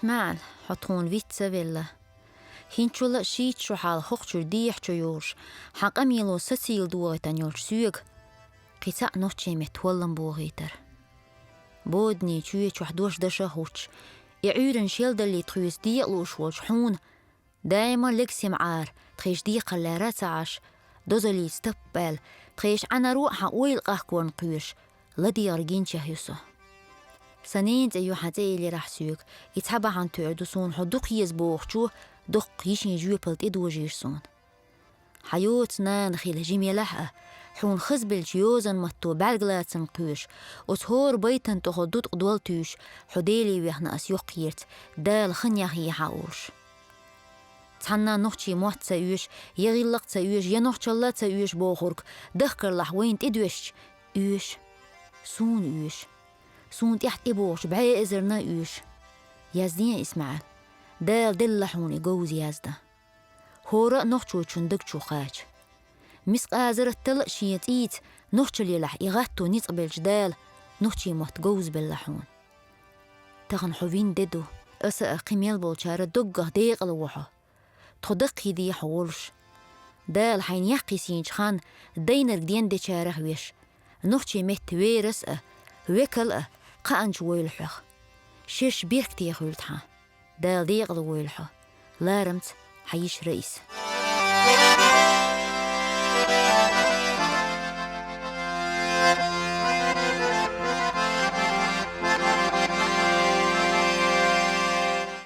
اسمعل حطون فيتسا فيلا هينشولا شيت شو حال خوخشور ديح جيوش حق أميلو سسيل دوغي تانيول سيوغ قيسا نوتشي متولن بوغيتر بودني تشوي وحدوش دشا هوش يعيرن شيلد اللي تخيس ديقلوش والشحون دايما لكسي معار تخيش ديق اللي راسعش دوزلي استقبال تخيش أنا روح ويل قهكون قيش لدي أرجين شهيسو سنين زيو حتى اللي راح سيوك يتحبا عن تعدسون حدوق يزبوخ شو دق يشين جوبلت إدو جيرسون حيوتنا نخيل جيمي لحقه حون خزبل جيوزن متو بالغلاتن قيش وتهور بيتن تخدود قدولتوش حديلي ويحنا أسيوقيرت دال خنياهي حاوش تحنا نوحشي موحت سايوش يغيلق سايوش ينوحشالات سايوش بوخورك دخكر لحوين تدوش يوش سون يوش سون تحت إبوش بعي إزرنا يوش يازدين إسماعيل دال دلحوني جوز يازده هورا نوحشو تشندك شو خاج مسق آزر التلق شيتيت نوحش اللي لح إغاتو نيطبل جدال نوحشي موحت جوز باللحون تغن حوين ددو أسا قيميل بولشارة دقه ديق الوحة تخدق هدي حولش دال حين يحقي سينج خان دينر دين دي شارح ويش نوحشي مهت ويرس ويكل قانج ويلحخ شيش بيرك تيخولتها دال ديق الويلحة لارمت حيش رئيس